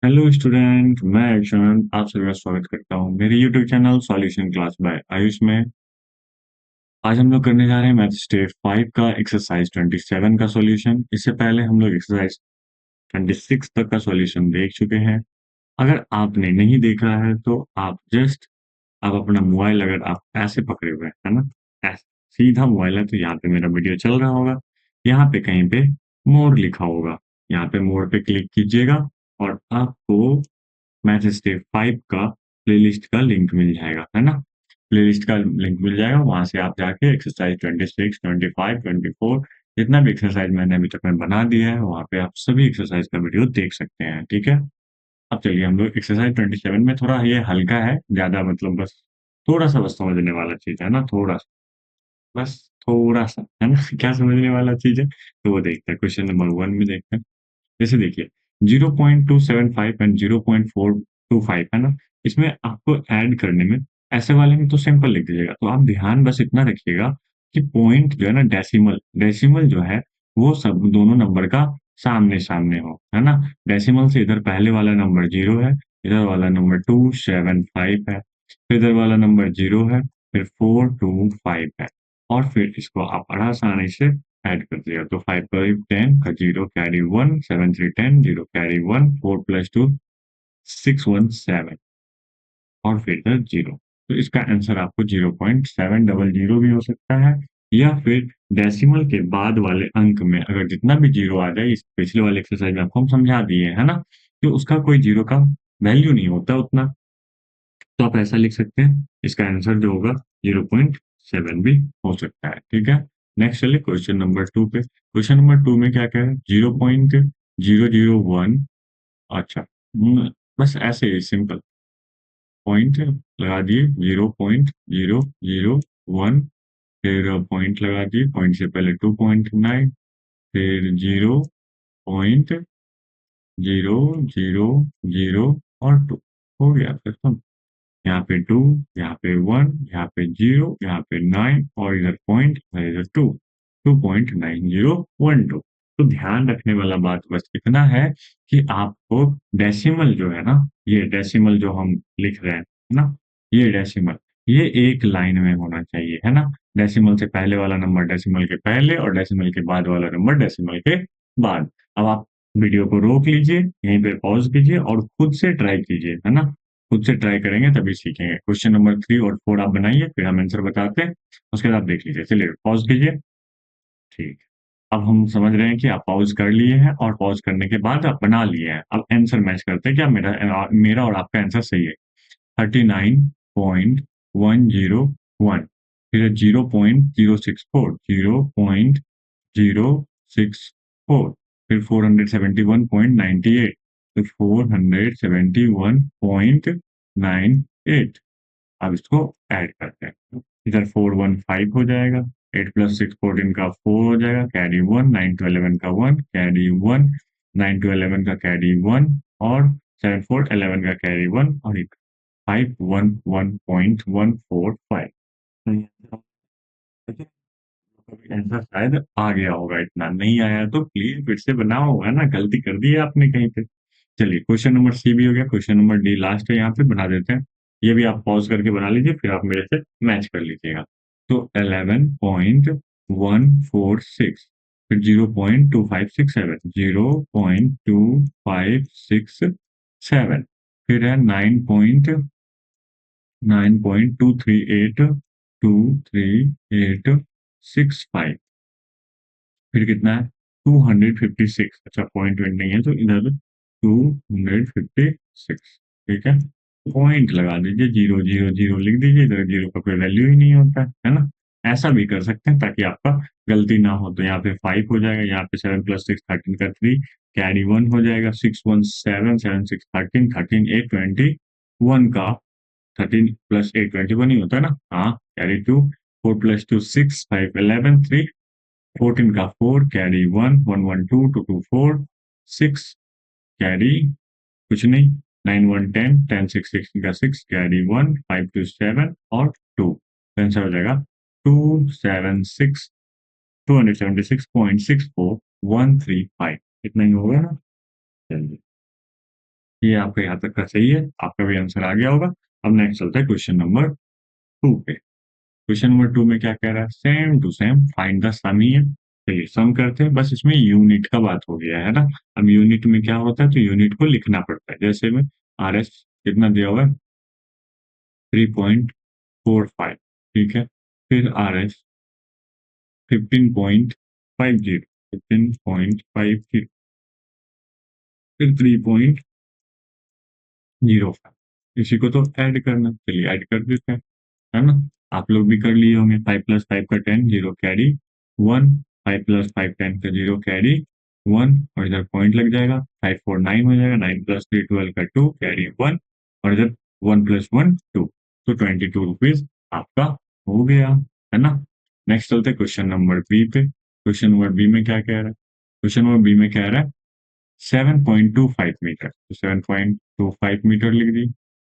Hello student, मैं आयुष्मान आप सभी का स्वागत करता हूँ मेरे YouTube channel solution class by Ayush में। आज हम लोग करने जा रहे हैं मैथ स्टेप 5 का एक्सरसाइज 27 का सॉल्यूशन। इससे पहले हम लोग एक्सरसाइज 26 तक का सॉल्यूशन देख चुके हैं। अगर आपने नहीं देखा है तो आप अपना मोबाइल, अगर आप ऐसे पकड़े हुए हैं, है ना, ऐसे सीधा मोबाइल है तो यहाँ पे मेरा वीडियो चल रहा होगा। यहाँ पे कहीं पे मोर लिखा होगा, यहाँ पे मोर पे क्लिक कीजिएगा और आपको मैथ स्टेप 5 का प्लेलिस्ट का लिंक मिल जाएगा, है ना? प्लेलिस्ट का लिंक मिल जाएगा, वहाँ से आप जाके एक्सरसाइज 26, 25, 24 जितना भी एक्सरसाइज मैंने अभी तक में बना दिया है, वहाँ पे आप सभी एक्सरसाइज का वीडियो देख सकते हैं, ठीक है? अब चलिए हम लोग एक्सरसाइज 27 में थोड़ा ये हल्का है, ज़्यादा मतलब बस थोड़ा-सा बस समझने वाला चीज़ है ना, थोड़ा-सा, बस थोड़ा-सा, है ना? क्या समझने वाला चीज़ है? तो वो देखते हैं, क्वेश्चन नंबर 1 में देखते हैं। जैसे देखिए 0.275 एंड 0.425 है ना? इसमें आपको ऐड करने में ऐसे वाले में तो सिंपल लिख दीजिएगा। तो आप ध्यान बस इतना रखिएगा कि पॉइंट जो है ना, डेसिमल डेसिमल जो है वो सब दोनों नंबर का सामने-सामने हो, है ना? डेसिमल से इधर पहले वाला नंबर 0 है, इधर वाला नंबर 275 है, फिर इधर वाला नंबर 0 है, फिर 425 है और फिर इसको आप आसानी से ऐड कर दिया तो 5 5 10 का 0 कैरी 1 7 3 10 0 कैरी 1 4 प्लस 2 6 1 7 और फिर इधर 0। तो इसका आंसर आपको 0.700 भी हो सकता है या फिर डेसिमल के बाद वाले अंक में अगर जितना भी 0 आ जाए, इस पिछले वाले एक्सरसाइज में आपको हम समझा दिए, है ना? कि उसका कोई 0 का वैल्यू नहीं होता उतना। तो आप ऐसा लिख सकते हैं, इसका आंसर जो होगा 0.7 भी हो सकता है, ठीक है? नेक्स्ट चलिए क्वेश्चन नंबर 2 पे। क्वेश्चन नंबर 2 में क्या-क्या है? 0.001 अच्छा बस ऐसे ही सिंपल पॉइंट लगा दिए 0.001 फिर पॉइंट लगा दिए, पॉइंट से पहले 2.9 फिर 0.000 और 2 हो गया खत्म। यहाँ पे 2, यहाँ पे 1, यहाँ पे 0, यहाँ पे 9 और इधर पॉइंट और इधर 2, 2.9012। तो ध्यान रखने वाला बात बस इतना है कि आपको डेसिमल जो है ना, ये डेसिमल जो हम लिख रहे हैं, है ना? ये डेसिमल, ये एक लाइन में होना चाहिए, है ना? डेसिमल से पहले वाला नंबर डेसिमल के पहले और डेसिमल के बाद वाला नंबर डेसिमल के बाद। अब आप वीडियो को रोक लीजिए, यहीं पे पॉज़ कीजिए और खुद से ट्राई कीजिए, है ना? खुद से ट्राई करेंगे तभी सीखेंगे। क्वेश्चन नंबर 3 और 4 आप बनाइए, फिर हम आंसर बताते हैं, उसके बाद आप देख लीजिए। चलिए पॉज़ कीजिए। ठीक। अब हम समझ रहे हैं कि आप पॉज़ कर लिए हैं और पॉज़ करने के बाद आप बना लिए हैं। अब आंसर मैच करते हैं, क्या मेरा और आपका आंसर सही है। 39.101 फिर 0.064 0.064 फिर 471.98 फिर 471.98 अब इसको ऐड करते हैं। इधर 415 हो जाएगा, 8 प्लस 6 14 का 4 हो जाएगा, कैरी 1 9 टू 11 का 1 कैरी 1 9 टू 11 का कैरी 1 और 7 4 11 का कैरी 1 और एक 511.145। आंसर शायद आ गया होगा, इतना नहीं आया तो प्लीज फिर से बनाओ, है ना? गलती कर दी है आपने कहीं पे। चलिए क्वेश्चन नंबर सी भी हो गया, क्वेश्चन नंबर डी लास्ट है, यहाँ पे बना देते हैं। ये भी आप पॉज करके बना लीजिए, फिर आप मेरे से मैच कर लीजिएगा। तो 11.146 फिर 0.2567 0.2567 फिर है 9.238 फिर कितना है 256। अच्छा पॉइंट वेंट नहीं है तो इधर 256, ठीक है? पॉइंट लगा दीजिए, जीरो जीरो जीरो लिख दीजिए, इधर जीरो का कोई वैल्यू ही नहीं होता है ना? ऐसा भी कर सकते हैं ताकि आपका गलती ना हो। तो यहाँ पे 5 हो जाएगा, यहाँ पे 7 प्लस 6 13 का 3 कैरी 1 हो जाएगा, 6 1 7 7 6 13 13 8 21 का 13 प्लस 8 21 ही होता है ना? हाँ, कैरी 2 4 प्लस 2 6 5 11 3 14 का 4 कैरी 1 1 1 2 2 2 4 6 कैरी कुछ नहीं, 9 1 10 10 6 6 का 6 कैरी 1 5 2 7 और 2। आंसर हो जाएगा 276 276.64135। इतना ही होगा ना? चलिए ये आपका यहाँ तक का सही है, आपका भी आंसर आ गया होगा। अब नेक्स्ट चलता है क्वेश्चन नंबर 2 पे। क्वेश्चन नंबर 2 में क्या कह रहा है? Same to same find the sum ही है। चलिए सम करते हैं, बस इसमें यूनिट का बात हो गया है ना। अब यूनिट में क्या होता है, तो यूनिट को लिखना पड़ता है। जैसे में RS कितना दिया हुआ है? 3.45, ठीक है। फिर RS 15.50, 15.50, फिर 3.05। इसी को तो ऐड करना, चलिए ऐड कर देते हैं, है ना। आप लोग भी कर लिए होंगे। 5 प्लस 5 का 10, 0 कैरी 1। 5 प्लस 5 10 का 0 कैरी 1, और इधर पॉइंट लग जाएगा। 5 4 9 हो जाएगा। 9 प्लस 3 12 का 2 कैरी 1, और इधर 1 प्लस 1 2, तो 22 रुपीज आपका हो गया, है ना। नेक्स्ट चलते हैं क्वेश्चन नंबर बी पे। क्वेश्चन नंबर बी में क्या कह रहा है? क्वेश्चन नंबर बी में कह रहा है 7.25 मीटर, तो 7.25 मीटर लिख दी।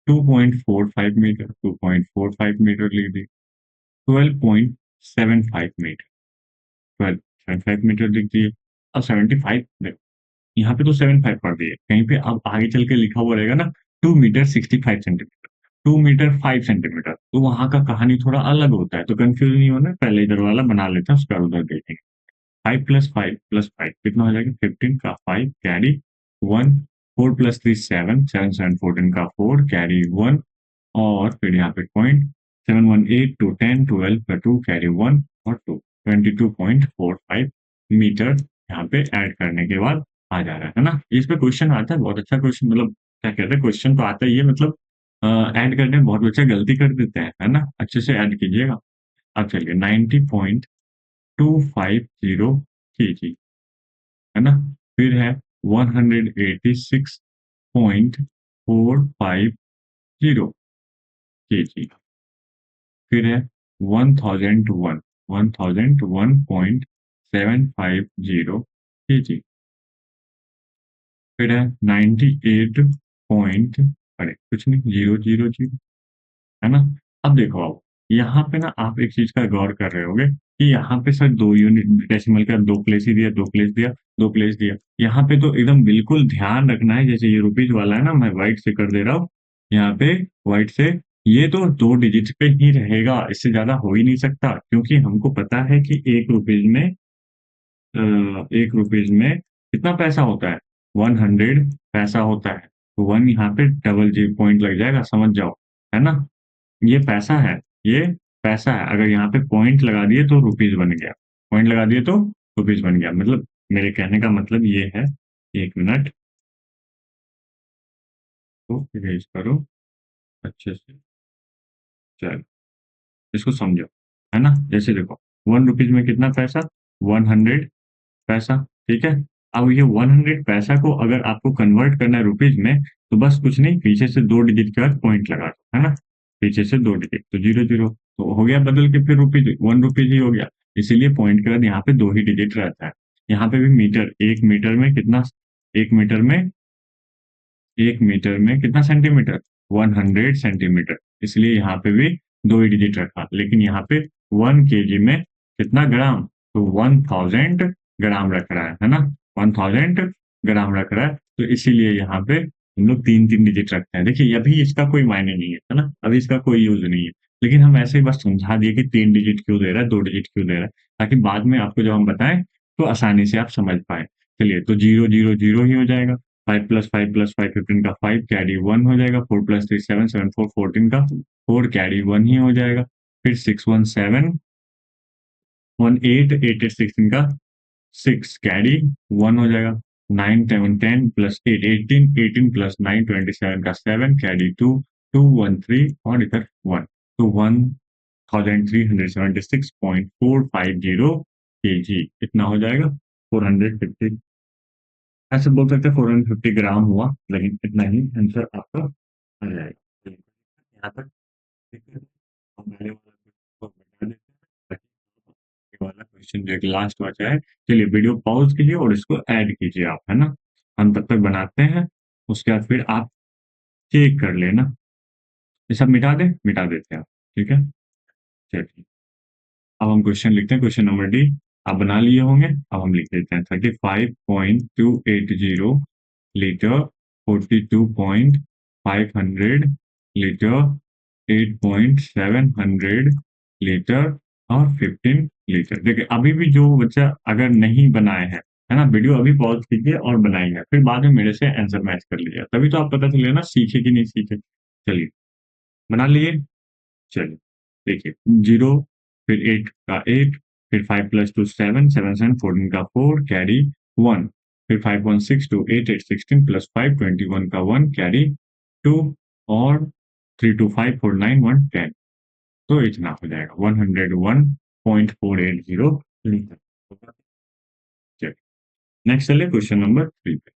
2.45 मीटर, 2.45 मीटर लिख दी। 12.75 मीटर, 12.75 मीटर लिख दिए। अब 75 देखो, यहाँ पे तो 75 पढ़ दिए, कहीं पे अब आगे चल के लिखा हुआ रहेगा ना 2 मीटर 65 सेंटीमीटर, 2 मीटर 5 सेंटीमीटर, तो वहां का कहानी थोड़ा अलग होता है। तो कंफ्यूज नहीं होना, पहले इधर वाला बना लेते हैं, उसका उधर देखेंगे। 5 प्लस 5 प्लस 5 कितना हो जाएगा? 15 का 5 कैरी 1, 4 प्लस 3 7, 7 7 14 का 4 कैरी 1, और फिर यहाँ पे पॉइंट 7 1 8 2 10 12 का 2 कैरी 1 और 2, 22.45 मीटर यहाँ पे ऐड करने के बाद आ जा रहा है ना। इस पे क्वेश्चन आता है, बहुत अच्छा क्वेश्चन, मतलब क्या कहते हैं, क्वेश्चन तो आता ही है, मतलब ऐड करने में बहुत बच्चे गलती कर देते हैं, है ना। अच्छे से ऐड कीजिएगा। अब चलिए 90.250 kg, है ना। फिर है 186.450 kg। फिर है 1001.750 kg। फिर है 98 पॉइंट, अरे कुछ नहीं, 000, है ना। अब देखो, आप यहाँ पे ना आप एक चीज का गौर कर रहे होगे कि यहाँ पे सर 2 यूनिट डेसिमल का 2 प्लेस ही दिया, 2 प्लेस दिया, 2 प्लेस दिया। यहाँ पे तो एकदम बिल्कुल ध्यान रखना है, जैसे ये रुपीज वाला है ना, मैं व्हाइट से कर दे रहा हूँ यहाँ पे, व्हाइट से। ये तो 2 डिजिट पे ही रहेगा, इससे ज्यादा हो ही नहीं सकता, क्योंकि हमको पता है कि 1 रुपीज में कितना पैसा होता है? 100 पैसा होता है। तो 1 यहाँ पे डबल जी पॉइंट लग जाएगा, समझ जाओ, है ना। ये पैसा है, ये पैसा है। अगर यहाँ पे पॉइंट लगा दिए तो रुपीज बन गया, पॉइंट लगा दिए तो रुपीज बन गया। मतलब मेरे कहने का मतलब ये है, 1 मिनट, तो इरेज करो अच्छे से, चलो इसको समझो, है ना। जैसे देखो 1 रुपीज में कितना पैसा? 100 पैसा, ठीक है। अब ये 100 पैसा को अगर आपको कन्वर्ट करना है रुपीज में, तो बस कुछ नहीं, पीछे से 2 डिजिट के बाद पॉइंट लगा दो, है ना। पीछे से 2 डिजिट, तो 0 0, तो हो गया बदल के, फिर रुपीज 1 रुपीज ही हो गया। इसीलिए पॉइंट के बाद यहाँ पे 2 ही डिजिट रहता है। यहाँ पे भी मीटर, 1 मीटर में कितना? एक मीटर में 1 मीटर में कितना सेंटीमीटर? 100 सेंटीमीटर। इसलिए यहाँ पे भी 2 ही डिजिट रखा, लेकिन यहाँ पे 1 kg में कितना ग्राम? तो 1000 ग्राम रख रहा है ना। 1000 ग्राम रख रहा है, तो इसीलिए यहाँ पे हम लोग 3 3 डिजिट रखते हैं। देखिए अभी इसका कोई मायने नहीं है ना, अभी इसका कोई यूज नहीं है, लेकिन हम ऐसे ही बस समझा दिए कि 3 डिजिट क्यों दे रहा है, 2 डिजिट क्यों दे रहा है, ताकि बाद में आपको जब हम बताएं तो आसानी से आप समझ पाए। चलिए, तो 0 0 0 ही हो जाएगा। 5 प्लस 5 प्लस 5 15 का 5 कैरी 1 हो जाएगा। 4 प्लस 3 7 7 4 14 का 4 कैरी 1 ही हो जाएगा। फिर 6 1 7 1 8 8 8 16 का 6 कैरी 1 हो जाएगा। 9 7 10 प्लस 8 18 18 प्लस 9 27 का 7 कैरी 2 2 1 3, और इधर 1, तो 1376.450 kg इतना हो जाएगा। 450, ऐसे बोल सकते हैं 450 ग्राम हुआ, लेकिन इतना ही आंसर आपका आ जाएगा। यहाँ तक ठीक है। हम पहले वाला क्वेश्चन को बता देते हैं, ताकि ये वाला क्वेश्चन जो एक लास्ट बचा है। चलिए वीडियो पॉज कीजिए और इसको ऐड कीजिए आप, है ना। हम तब तक बनाते हैं, उसके बाद फिर आप चेक कर लेना। ये सब मिटा दें, मिटा देते हैं आप, ठीक है। चलिए अब हम क्वेश्चन लिखते हैं, क्वेश्चन नंबर डी। आप बना लिए होंगे, अब हम लिख देते हैं 35.280 लीटर 42.500 लीटर, 8.700 लीटर और 15 लीटर। देखिए अभी भी जो बच्चा अगर नहीं बनाए हैं, है ना, वीडियो अभी पॉज कीजिए और बनाइए, फिर बाद में मेरे से आंसर मैच कर लीजिए, तभी तो आप पता चलेगा ना सीखे कि नहीं सीखे। चलिए बना लिए। चलिए देखिए 0, फिर 8 का 8, फिर 5 प्लस 2 7, 7 7 14 का 4 कैरी 1, फिर 5 1 6 2 8 8 16 प्लस 5 21 का 1 कैरी 2 और 3 2 5 4 9 1 10। तो इतना हो जाएगा 101.480 लीटर। चलिए नेक्स्ट चलिए क्वेश्चन नंबर 3 पे।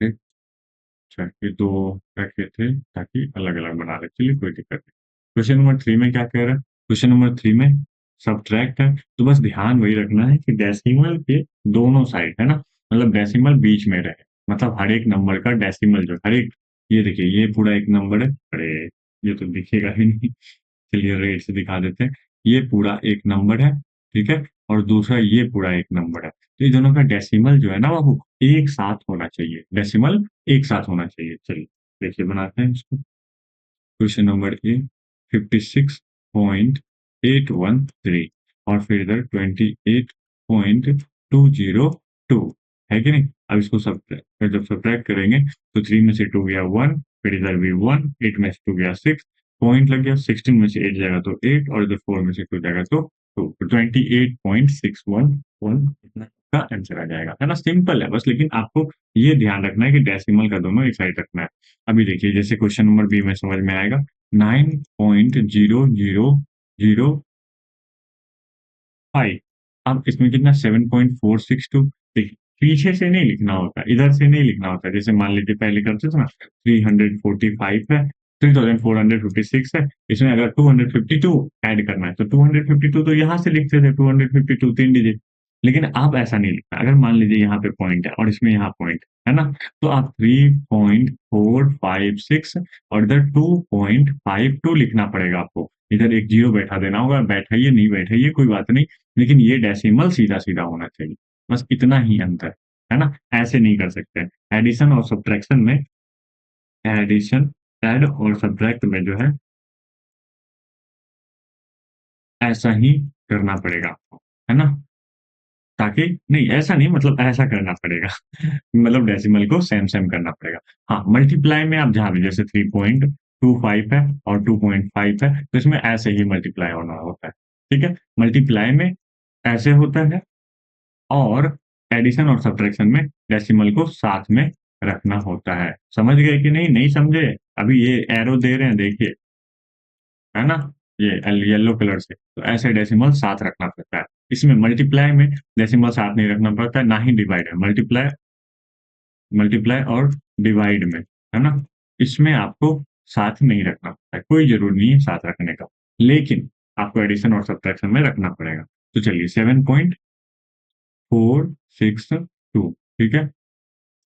अच्छा ये तो रखे थे ताकि अलग-अलग बना रहे, चलिए कोई दिक्कत नहीं। क्वेश्चन नंबर 3 में क्या कह रहा है? क्वेश्चन नंबर 3 में सब्ट्रैक्ट है, तो बस ध्यान वही रखना है कि डेसिमल के दोनों साइड, है ना? मतलब डेसिमल बीच में रहे, मतलब हर एक नंबर का डेसिमल जो हर एक, ये देखिए ये पूरा एक नंबर है, अरे! ये तो दिखेगा ही नहीं, चलिए रेड से दिखा देते हैं। ये पूरा एक नंबर है, ठीक है? और दूसरा ये पूरा एक नंबर है। तो ये दोनों का डेसिमल जो है ना वो एक साथ होना चाहिए, डेसिमल एक साथ होना चाहिए। चलिए देखिए बनाते हैं इसको। क्वेश्चन नंबर ए 56.813 और फिर इधर 28.202 है कि नहीं? अब इसको जब सब्ट्रैक्ट करेंगे तो 3 में से 2 गया 1, फिर इधर भी 1, 8 में से 2 गया 6, पॉइंट लग गया, 16 में से 8 जाएगा तो 8 और इधर 4 में से 2 जाएगा तो 2, तो 28.611 इतना का आंसर आ जाएगा, है ना? सिंपल है बस, लेकिन आपको ये ध्यान रखना है कि डेसिमल का दोनों एक साइड रखना है। अभी देखिए जैसे क्वेश्चन नंबर बी में समझ में आएगा 9.0005। अब इसमें कितना 7.462। देखिए पीछे से नहीं लिखना होता, इधर से नहीं लिखना होता। जैसे मान लीजिए पहले करते थे ना 345 है, 3456 है, इसमें अगर 252 ऐड करना है तो 252 तो यहाँ से लिखते थे 252 3 डिजिट। लेकिन अब ऐसा नहीं लिखना। अगर मान लीजिए यहाँ पे पॉइंट है और इसमें यहाँ पॉइंट है ना, तो आप 3.456 और इधर 2.52 लिखना पड़ेगा आपको। इधर एक जीरो बैठा देना होगा, बैठाइए नहीं बैठाइए कोई बात नहीं, लेकिन ये डेसिमल सीधा-सीधा होना चाहिए। बस इतना ही अंतर, है ना? ऐसे नहीं कर सकते। एडिशन और सब्ट्रैक्शन में, एडिशन, ऐड और सब्ट्रैक्ट में जो है ऐसा ही करना पड़ेगा आपको, है ना? ताकि नहीं ऐसा नहीं, मतलब ऐसा करना पड़ेगा। मतलब डेसिमल को सेम-सेम करना पड़ेगा। हाँ, मल्टीप्लाई में आप जहाँ भी जैसे 3.25 है और 2.5 है, तो इसमें ऐसे ही मल्टीप्लाई होना होता है। ठीक है? मल्टीप्लाई में ऐसे होता है और एडिशन और सब्ट्रैक्शन में डेसिमल को साथ में रखना होता है। समझ गए कि नहीं? नहीं समझे? अभी ये एरो दे रहे हैं देखिए, है ना? ये येलो कलर से, तो ऐसे डेसिमल साथ रखना पड़ता है। इसमें मल्टीप्लाई में डेसिमल साथ नहीं रखना पड़ता है, ना ही डिवाइड में। मल्टीप्लाई मल्टीप्लाई और डिवाइड में, है ना? इसमें आपको साथ नहीं रखना पड़ता है, कोई ज़रूरी नहीं है साथ रखने का। लेकिन आपको एडिशन और सब्ट्रैक्शन में रखना पड़ेगा। तो चलिए 7.462, ठीक है?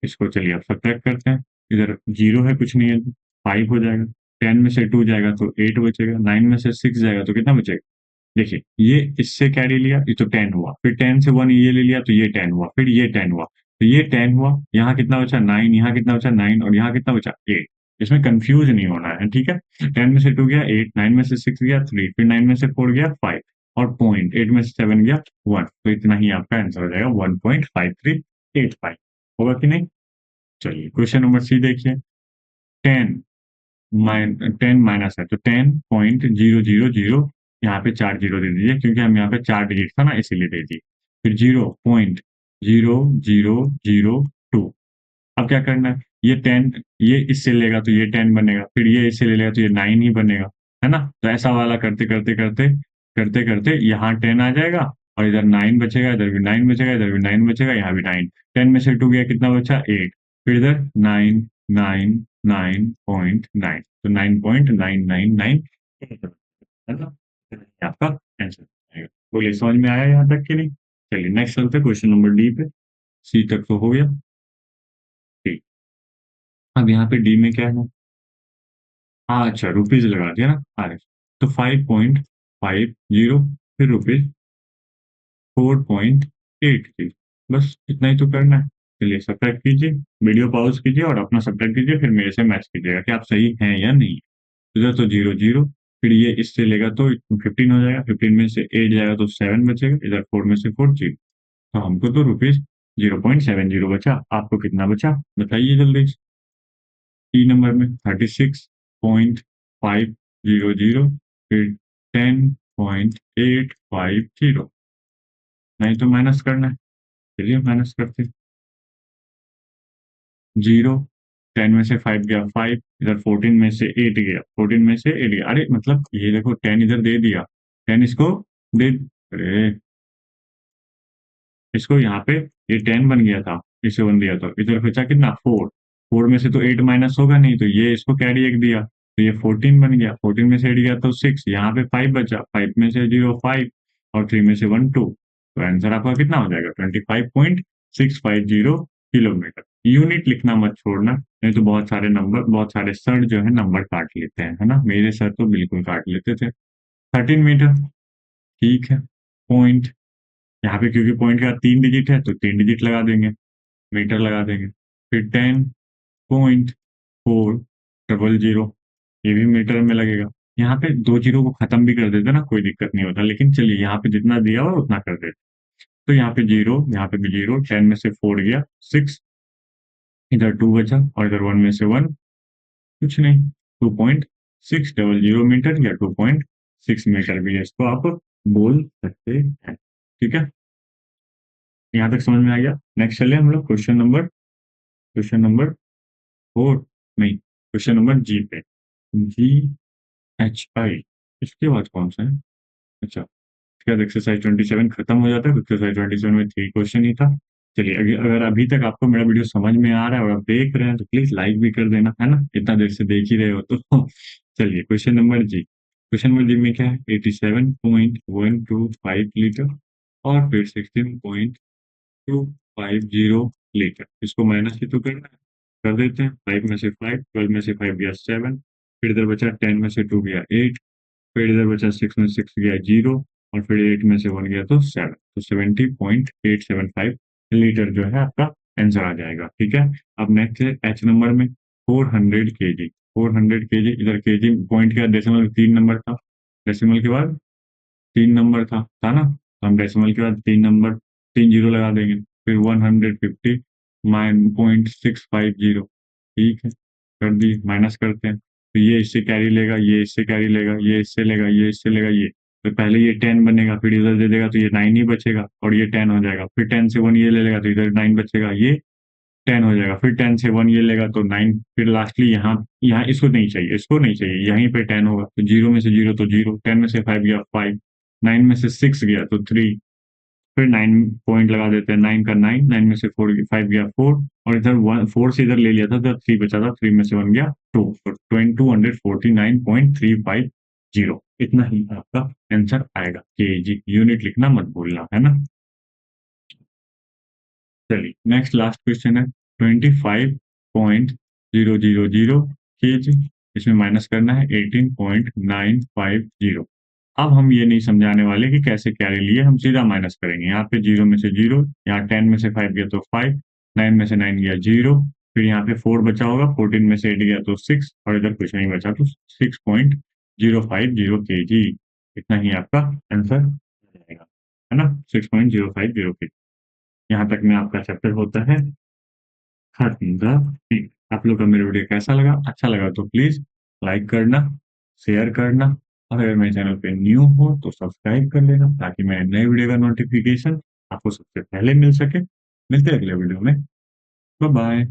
इसको चलिए अब सब्ट्रैक्ट करते हैं। इधर 0 है, कुछ नहीं है, 5 हो जाएगा। 10 में से 2 जाएगा तो 8 बचेगा, 9 में से 6 जाएगा तो कितना बचेगा? देखिए, ये इससे कैरी लिया, ये तो 10 हुआ, फिर 10 से 1 ये ले लिया तो ये 10 हुआ, फिर ये 10 हुआ, तो ये 10 हुआ, यहाँ कितना बचा 9, यहाँ कितना बचा 9 और यहाँ कितना बचा 8। इसमें कन्फ्यूज़ नहीं होना है, ठीक है? 10 में से 2 गया 8, 9 में से 6 गया 3, फिर 9 में से 4 गया 5 और पॉइंट 8 में से 7 गया 1, तो इतना ही आपका आंसर हो जाएगा 1.5385। होगा कि नहीं? चलिए क्वेश्चन नंबर सी देखिए। 10 10 माइनस है तो 10.000, यहाँ पे 4 जीरो दे दीजिए क्योंकि हम यहाँ पे 4 डिजिट था ना इसीलिए दे दिए। फिर 0.0002। अब क्या करना है? ये 10 ये इससे लेगा तो ये 10 बनेगा, फिर ये इससे ले लेगा तो ये 9 ही बनेगा, है ना? तो ऐसा वाला करते-करते यहाँ 10 आ जाएगा और इधर 9 बचेगा, इधर भी 9 बचेगा, इधर भी 9 बचेगा, यहाँ भी 9। 10 में से 2 गया कितना बचा 8, फिर इधर 9, 9, 9.9, तो 9.999 है ना? तो ये आपका आंसर आएगा। बोलिए समझ में आया यहाँ तक कि नहीं? चलिए नेक्स्ट चलते हैं क्वेश्चन नंबर डी पे। सी तक तो हो गया, ठीक। अब यहाँ पे डी में क्या है? हाँ, अच्छा रुपीज़ लगा दिया ना? अरे! तो 5.50 फिर रुपीज़ 4.83, बस इतना ही तो करना है। चलिए सब्ट्रैक्ट कीजिए, वीडियो पॉज़ कीजिए और अपना सब्ट्रैक्ट कीजिए, फिर मेरे से मैच कीजिएगा कि आप सही हैं या नहीं। इधर तो 0, 0, फिर ये इससे लेगा तो 15 हो जाएगा, 15 में से 8 जाएगा तो 7 बचेगा, इधर 4 में से 4 0। तो हमको तो रुपीज़ 0.70 बचा, आपको कितना बचा? बताइए जल्दी से। टी नंबर में 36.500 फिर 10.850, नहीं तो माइनस करना है। चलिए माइनस करते हैं। 0, 10 में से 5 गया 5, इधर 14 में से 8 गया, 14 में से 8 गया। अरे मतलब ये देखो 10 इधर दे दिया, 10 इसको दे, अरे इसको यहाँ पे ये 10 बन गया था, इसे 1 दिया तो इधर बचा कितना 4, 4 में से तो 8 माइनस होगा नहीं, तो ये इसको कैरी 1 दिया, तो ये 14 बन गया, 14 में से 8 गया तो 6, यहाँ पे 5 बचा, 5 में से 0 5 और 3 में से 1 2, तो आंसर आपका कितना हो जाएगा 25.650 किलोमीटर। यूनिट लिखना मत छोड़ना, नहीं तो बहुत सारे नंबर, बहुत सारे सर जो है नंबर काट लेते हैं, है ना? मेरे सर तो बिल्कुल काट लेते थे। 13 मीटर, ठीक है। पॉइंट, यहाँ पे क्योंकि पॉइंट का 3 डिजिट है तो 3 डिजिट लगा देंगे, मीटर लगा देंगे। फिर 10.400, ये भी मीटर में लगेगा। यहाँ पे 2 जीरो को खत्म भी कर देते ना, कोई दिक्कत नहीं होता, लेकिन चलिए यहाँ पे जितना दिया हुआ उतना कर देते। तो यहाँ पे 0, यहाँ पे भी 0, 10 में से 4 गया 6, इधर 2 बचा और इधर 1 में से 1, कुछ नहीं, 2.600 मीटर या 2.6 मीटर भी इसको आप बोल सकते हैं। ठीक है, यहाँ तक समझ में आ गया। नेक्स्ट चले हम लोग क्वेश्चन नंबर 4, नहीं, क्वेश्चन नंबर जी पे। जी एच आई, इसके बाद कौन सा है? अच्छा, इसके बाद एक्सरसाइज 27 खत्म हो जाता है। एक्सरसाइज 27 में 3 क्वेश्चन ही था। चलिए, अगर अभी तक आपको मेरा वीडियो समझ में आ रहा है और आप देख रहे हैं तो प्लीज लाइक भी कर देना, है ना? इतना देर से देख ही रहे हो तो चलिए क्वेश्चन नंबर जी में क्या है? 87.125 लीटर और फिर 16.250 इसको माइनस ही तो करना है, कर देते हैं। 5 में से 5, 12 में से 5 गया 7, फिर इधर बचा 10 में से 2 गया 8, फिर इधर बचा 6 में 6 गया 0 और फिर 8 में से 1 गया तो 7, तो 70.875 लीटर जो है आपका आंसर आ जाएगा। ठीक है, अब नेक्स्ट है एच नंबर में 400 केजी। 400 केजी, इधर केजी पॉइंट के बाद डेसिमल 3 नंबर था, डेसिमल के बाद 3 नंबर था ना? तो हम डेसिमल के बाद 3 नंबर, 3 जीरो लगा देंगे, फिर 150 माइन 0.650, ठीक है, कर दी, माइनस करते हैं। तो ये इससे कैरी लेगा, ये इससे कैरी लेगा, ये इससे लेगा, ये इससे लेगा, ये तो पहले ये 10 बनेगा, फिर इधर दे देगा तो ये 9 ही बचेगा और ये 10 हो जाएगा, फिर 10 से 1 ये ले लेगा तो इधर 9 बचेगा, ये 10 हो जाएगा, फिर 10 से 1 ये लेगा तो 9, फिर लास्टली यहाँ यहाँ इसको नहीं चाहिए, इसको नहीं चाहिए, यहीं पे 10 होगा, तो 0 में से 0 तो 0, 10 में से 5 गया 5, 9 में से 6 गया तो 3, फिर 9 पॉइंट लगा देते हैं, 9 का 9, 9 में से 4 5 गया 4 और इधर 4 से इधर ले लिया था तो 3 बचा था, 3 में से 1 गया 2, तो 249.350, इतना ही आपका आंसर आएगा। केजी, यूनिट लिखना मत भूलना, है ना? चलिए नेक्स्ट लास्ट क्वेश्चन है 25.000 केजी, इसमें माइनस करना है 18.950। अब हम ये नहीं समझाने वाले कि कैसे कैरी लिए, हम सीधा माइनस करेंगे। यहाँ पे 0 में से 0, यहाँ 10 में से 5 गया तो 5, 9 में से 9 गया 0, फिर यहाँ पे 4 बचा होगा, 14 में से 8 गया तो 6 और इधर कुछ नहीं बचा तो 6.050 केजी, इतना ही आपका आंसर जाएगा, है ना? 6.050 केजी। यहाँ तक में आपका चैप्टर होता है खत्म। ठीक, आप लोग का मेरा वीडियो कैसा लगा? अच्छा लगा तो प्लीज लाइक करना, शेयर करना और अगर मेरे चैनल पे न्यू हो तो सब्सक्राइब कर लेना ताकि मेरे नए वीडियो का नोटिफिकेशन आपको सबसे पहले मिल सके। मिलते हैं अगले वीडियो में, बाय बाय।